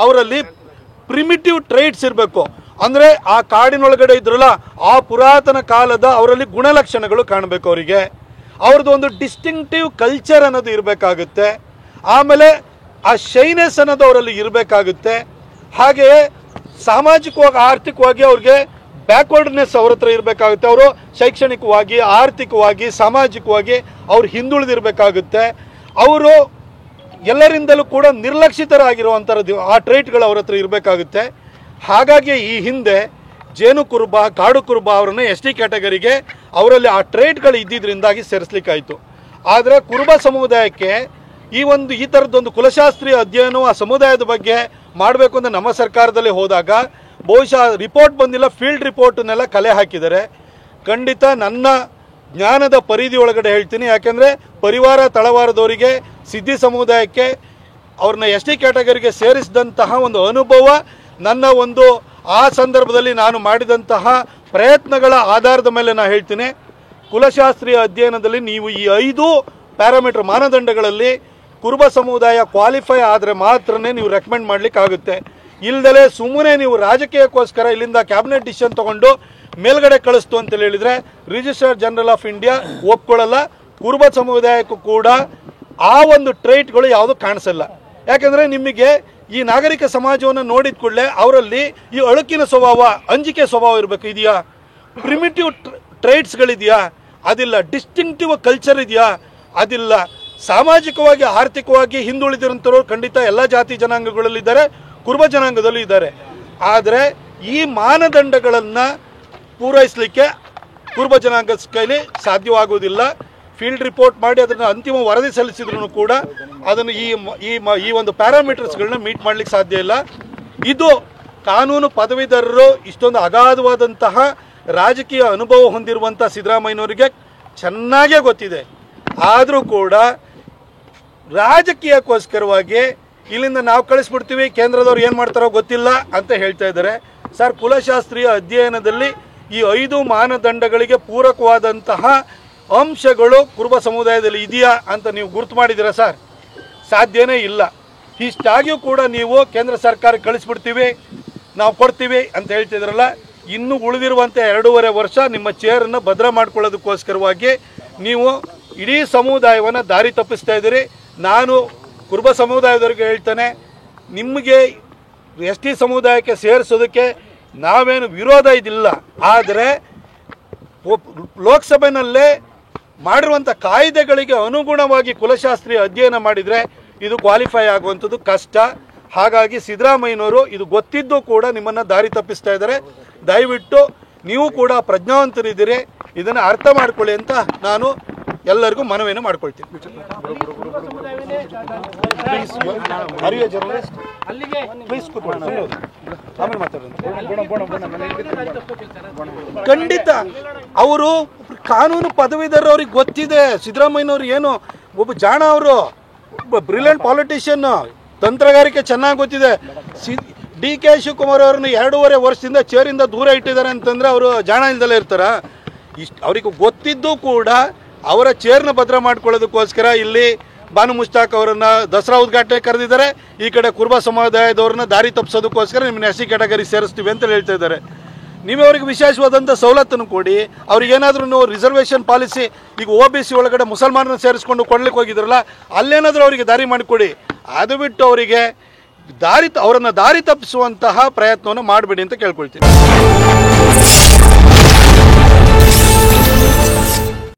ಅವರಲ್ಲಿ primitive traits ಇರಬೇಕು. ಅಂದರೆ ಆ ಕಾಡಿನೊಳಗಡೆ ಇದ್ರಲ್ಲ ಆ ಪುರಾತನ ಕಾಲದ ಅವರಲ್ಲಿ ಗುಣಲಕ್ಷಣಗಳು ಕಾಣಬೇಕು. ಅವರಿಗೆ ಅವ್ರದ್ದು ಒಂದು ಡಿಸ್ಟಿಂಕ್ಟಿವ್ ಕಲ್ಚರ್ ಅನ್ನೋದು ಇರಬೇಕಾಗುತ್ತೆ. ಆಮೇಲೆ ಆ ಶೈನೆಸ್ ಅನ್ನೋದು ಅವರಲ್ಲಿ ಇರಬೇಕಾಗುತ್ತೆ. ಹಾಗೆಯೇ ಸಾಮಾಜಿಕವಾಗಿ ಆರ್ಥಿಕವಾಗಿ ಅವ್ರಿಗೆ ಬ್ಯಾಕ್ವರ್ಡ್ನೆಸ್ ಅವ್ರ ಹತ್ರ ಇರಬೇಕಾಗುತ್ತೆ. ಅವರು ಶೈಕ್ಷಣಿಕವಾಗಿ ಆರ್ಥಿಕವಾಗಿ ಸಾಮಾಜಿಕವಾಗಿ ಅವ್ರು ಹಿಂದುಳಿದಿರಬೇಕಾಗುತ್ತೆ. ಅವರು ಎಲ್ಲರಿಂದಲೂ ಕೂಡ ನಿರ್ಲಕ್ಷಿತರಾಗಿರುವಂಥದ್ದು ಆ ಟ್ರೈಟ್ಗಳು ಅವ್ರ ಹತ್ರ ಇರಬೇಕಾಗುತ್ತೆ. ಹಾಗಾಗಿ ಈ ಹಿಂದೆ ಜೇನು ಕುರುಬ ಕಾಡು ಕುರುಬ ಅವರನ್ನು ST ಕ್ಯಾಟಗರಿಗೆ ಅವರಲ್ಲಿ ಆ ಟ್ರೈಟ್ಗಳು ಇದ್ದಿದ್ದರಿಂದಾಗಿ ಸೇರಿಸ್ಲಿಕ್ಕಾಯಿತು. ಆದರೆ ಕುರುಬ ಸಮುದಾಯಕ್ಕೆ ಈ ಥರದ್ದೊಂದು ಕುಲಶಾಸ್ತ್ರೀಯ ಅಧ್ಯಯನವು ಆ ಸಮುದಾಯದ ಬಗ್ಗೆ ಮಾಡಬೇಕು ಅಂತ ನಮ್ಮ ಸರ್ಕಾರದಲ್ಲಿ ಹೋದಾಗ ಬಹುಶಃ ರಿಪೋರ್ಟ್ ಬಂದಿಲ್ಲ, ಫೀಲ್ಡ್ ರಿಪೋರ್ಟನ್ನೆಲ್ಲ ಕಲೆ ಹಾಕಿದ್ದಾರೆ. ಖಂಡಿತ ನನ್ನ ಜ್ಞಾನದ ಪರಿಧಿ ಒಳಗಡೆ ಹೇಳ್ತೀನಿ. ಯಾಕೆಂದರೆ ಪರಿವಾರ ತಳವಾರದವರಿಗೆ ಸಿದ್ಧಿ ಸಮುದಾಯಕ್ಕೆ ಅವ್ರನ್ನ ST ಕ್ಯಾಟಗರಿಗೆ ಸೇರಿಸಿದಂತಹ ಒಂದು ಅನುಭವ ನನ್ನ ಒಂದು ಆ ಸಂದರ್ಭದಲ್ಲಿ ನಾನು ಮಾಡಿದಂತಹ ಪ್ರಯತ್ನಗಳ ಆಧಾರದ ಮೇಲೆ ನಾನು ಹೇಳ್ತೀನಿ. ಕುಲಶಾಸ್ತ್ರೀಯ ಅಧ್ಯಯನದಲ್ಲಿ ನೀವು ಈ 5 ಪ್ಯಾರಾಮೀಟರ್ ಮಾನದಂಡಗಳಲ್ಲಿ ಕುರುಬ ಸಮುದಾಯ ಕ್ವಾಲಿಫೈ ಆದರೆ ಮಾತ್ರನೇ ನೀವು ರೆಕಮೆಂಡ್ ಮಾಡಲಿಕ್ಕಾಗುತ್ತೆ. ಇಲ್ಲದಲೇ ಸುಮ್ಮನೆ ನೀವು ರಾಜಕೀಯಕ್ಕೋಸ್ಕರ ಇಲ್ಲಿಂದ ಕ್ಯಾಬಿನೆಟ್ ಡಿಸಿಷನ್ ತೊಗೊಂಡು ಮೇಲ್ಗಡೆ ಕಳಿಸ್ತು ಅಂತ ಹೇಳಿದರೆ ರಿಜಿಸ್ಟ್ರಾರ್ ಜನರಲ್ ಆಫ್ ಇಂಡಿಯಾ ಒಪ್ಕೊಳ್ಳಲ್ಲ. ಕುರುಬ ಸಮುದಾಯಕ್ಕೂ ಕೂಡ ಆ ಒಂದು ಟ್ರೈಟ್ಗಳು ಯಾವುದು ಕಾಣಿಸಲ್ಲ. ಯಾಕೆಂದರೆ ನಿಮಗೆ ಈ ನಾಗರಿಕ ಸಮಾಜವನ್ನು ನೋಡಿದ ಕೂಡಲೇ ಅವರಲ್ಲಿ ಈ ಅಳುಕಿನ ಸ್ವಭಾವ, ಅಂಜಿಕೆ ಸ್ವಭಾವ ಇರಬೇಕು. ಇದೆಯಾ? ಪ್ರಿಮಿಟಿವ್ ಟ್ರೈಟ್ಸ್ಗಳಿದೆಯಾ? ಅದಿಲ್ಲ. ಡಿಸ್ಟಿಂಕ್ಟಿವ್ ಕಲ್ಚರ್ ಇದೆಯಾ? ಅದಿಲ್ಲ. ಸಾಮಾಜಿಕವಾಗಿ ಆರ್ಥಿಕವಾಗಿ ಹಿಂದುಳಿದಿರೋಂಥವ್ರು ಖಂಡಿತ ಎಲ್ಲ ಜಾತಿ ಜನಾಂಗಗಳಲ್ಲಿದ್ದಾರೆ, ಕುರುಬ ಜನಾಂಗದಲ್ಲೂ ಇದ್ದಾರೆ. ಆದರೆ ಈ ಮಾನದಂಡಗಳನ್ನು ಪೂರೈಸಲಿಕ್ಕೆ ಕುರುಬ ಜನಾಂಗದ ಕೈಲಿ ಸಾಧ್ಯವಾಗುವುದಿಲ್ಲ. ಫೀಲ್ಡ್ ರಿಪೋರ್ಟ್ ಮಾಡಿ ಅದನ್ನು ಅಂತಿಮ ವರದಿ ಸಲ್ಲಿಸಿದ್ರು ಕೂಡ ಅದನ್ನು ಈ ಒಂದು ಪ್ಯಾರಾಮೀಟರ್ಸ್ಗಳನ್ನ ಮೀಟ್ ಮಾಡಲಿಕ್ಕೆ ಸಾಧ್ಯ ಇಲ್ಲ. ಇದು ಕಾನೂನು ಪದವೀಧರರು ಇಷ್ಟೊಂದು ಅಗಾಧವಾದಂತಹ ರಾಜಕೀಯ ಅನುಭವ ಹೊಂದಿರುವಂಥ ಸಿದ್ದರಾಮಯ್ಯನವರಿಗೆ ಚೆನ್ನಾಗೇ ಗೊತ್ತಿದೆ. ಆದರೂ ಕೂಡ ರಾಜಕೀಯಕ್ಕೋಸ್ಕರವಾಗಿ ಇಲ್ಲಿಂದ ನಾವು ಕಳಿಸ್ಬಿಡ್ತೀವಿ, ಕೇಂದ್ರದವ್ರು ಏನು ಮಾಡ್ತಾರೋ ಗೊತ್ತಿಲ್ಲ ಅಂತ ಹೇಳ್ತಾ ಇದ್ದಾರೆ. ಸರ್, ಕುಲಶಾಸ್ತ್ರೀಯ ಅಧ್ಯಯನದಲ್ಲಿ ಈ 5 ಮಾನದಂಡಗಳಿಗೆ ಪೂರಕವಾದಂತಹ ಅಂಶಗಳು ಕುರುಬ ಸಮುದಾಯದಲ್ಲಿ ಇದೆಯಾ ಅಂತ ನೀವು ಗುರುತು ಮಾಡಿದ್ದೀರಾ ಸರ್? ಸಾಧ್ಯನೇ ಇಲ್ಲ. ಇಷ್ಟಾಗಿಯೂ ಕೂಡ ನೀವು ಕೇಂದ್ರ ಸರ್ಕಾರಕ್ಕೆ ಕಳಿಸ್ಬಿಡ್ತೀವಿ, ನಾವು ಕೊಡ್ತೀವಿ ಅಂತ ಹೇಳ್ತಿದ್ರಲ್ಲ. ಇನ್ನೂ ಉಳಿದಿರುವಂಥ 2.5 ವರ್ಷ ನಿಮ್ಮ ಚೇರನ್ನು ಭದ್ರ ಮಾಡ್ಕೊಳ್ಳೋದಕ್ಕೋಸ್ಕರವಾಗಿ ನೀವು ಇಡೀ ಸಮುದಾಯವನ್ನು ದಾರಿ ತಪ್ಪಿಸ್ತಾ ಇದ್ದೀರಿ. ನಾನು ಕುರುಬ ಸಮುದಾಯದವ್ರಿಗೆ ಹೇಳ್ತೇನೆ, ನಿಮಗೆ ST ಸಮುದಾಯಕ್ಕೆ ಸೇರಿಸೋದಕ್ಕೆ ನಾವೇನು ವಿರೋಧ ಇದಿಲ್ಲ. ಆದರೆ ಲೋಕಸಭೆಯಲ್ಲೇ ಮಾಡಿರುವಂಥ ಕಾಯ್ದೆಗಳಿಗೆ ಅನುಗುಣವಾಗಿ ಕುಲಶಾಸ್ತ್ರೀಯ ಅಧ್ಯಯನ ಮಾಡಿದರೆ ಇದು ಕ್ವಾಲಿಫೈ ಆಗುವಂಥದ್ದು ಕಷ್ಟ. ಹಾಗಾಗಿ ಸಿದ್ದರಾಮಯ್ಯನವರು ಇದು ಗೊತ್ತಿದ್ದು ಕೂಡ ನಿಮ್ಮನ್ನು ದಾರಿ ತಪ್ಪಿಸ್ತಾ ಇದ್ದಾರೆ. ದಯವಿಟ್ಟು ನೀವು ಕೂಡ ಪ್ರಜ್ಞಾವಂತರಿದ್ದೀರಿ, ಇದನ್ನು ಅರ್ಥ ಮಾಡ್ಕೊಳ್ಳಿ ಅಂತ ನಾನು ಎಲ್ಲರಿಗೂ ಮನವಿಯನ್ನು ಮಾಡ್ಕೊಳ್ತೀನಿ. ಖಂಡಿತ ಅವರು ಕಾನೂನು ಪದವೀಧರರು, ಅವ್ರಿಗೆ ಗೊತ್ತಿದೆ. ಸಿದ್ದರಾಮಯ್ಯನವ್ರು ಏನು ಒಬ್ಬ ಜಾಣ, ಅವರು ಒಬ್ಬ ಬ್ರಿಲಿಯಂಟ್ ಪಾಲಿಟಿಷಿಯನ್, ತಂತ್ರಗಾರಿಕೆ ಚೆನ್ನಾಗಿ ಗೊತ್ತಿದೆ. DK ಶಿವಕುಮಾರ್ ಅವ್ರನ್ನ 2.5 ವರ್ಷದಿಂದ ಚೇರಿಂದ ದೂರ ಇಟ್ಟಿದ್ದಾರೆ ಅಂತಂದರೆ ಅವರು ಜಾಣ ಇಲ್ದಲೇ ಇರ್ತಾರ? ಅವ್ರಿಗೆ ಗೊತ್ತಿದ್ದು ಕೂಡ ಅವರ ಚೇರ್ನ ಭದ್ರ ಮಾಡ್ಕೊಳ್ಳೋದಕ್ಕೋಸ್ಕರ ಇಲ್ಲಿ ಬಾನು ಮುಷ್ತಾಕ್ ಅವರನ್ನು ದಸರಾ ಉದ್ಘಾಟನೆ ಕರೆದಿದ್ದಾರೆ. ಈ ಕಡೆ ಕುರುಬ ಸಮುದಾಯದವ್ರನ್ನ ದಾರಿ ತಪ್ಪಿಸೋದಕ್ಕೋಸ್ಕರ ನಿಮ್ಮನ್ನ SC ಕ್ಯಾಟಗರಿ ಸೇರಿಸ್ತೀವಿ ಅಂತ ಹೇಳ್ತಾ ಇದ್ದಾರೆ. ನೀವು ಅವರಿಗೆ ವಿಶೇಷವಾದಂಥ ಸವಲತ್ತನ್ನು ಕೊಡಿ. ಅವ್ರಿಗೇನಾದ್ರೂ ನೀವು ರಿಸರ್ವೇಷನ್ ಪಾಲಿಸಿ, ಈಗ OBC ಒಳಗಡೆ ಮುಸಲ್ಮಾನರನ್ನ ಸೇರಿಸ್ಕೊಂಡು ಕೊಡ್ಲಿಕ್ಕೆ ಹೋಗಿದ್ರಲ್ಲ, ಅಲ್ಲೇನಾದರೂ ಅವರಿಗೆ ದಾರಿ ಮಾಡಿಕೊಡಿ. ಅದು ಬಿಟ್ಟು ಅವರಿಗೆ ಅವರನ್ನು ದಾರಿ ತಪ್ಪಿಸುವಂತಹ ಪ್ರಯತ್ನವನ್ನು ಮಾಡಬೇಡಿ ಅಂತ ಕೇಳ್ಕೊಳ್ತೀನಿ.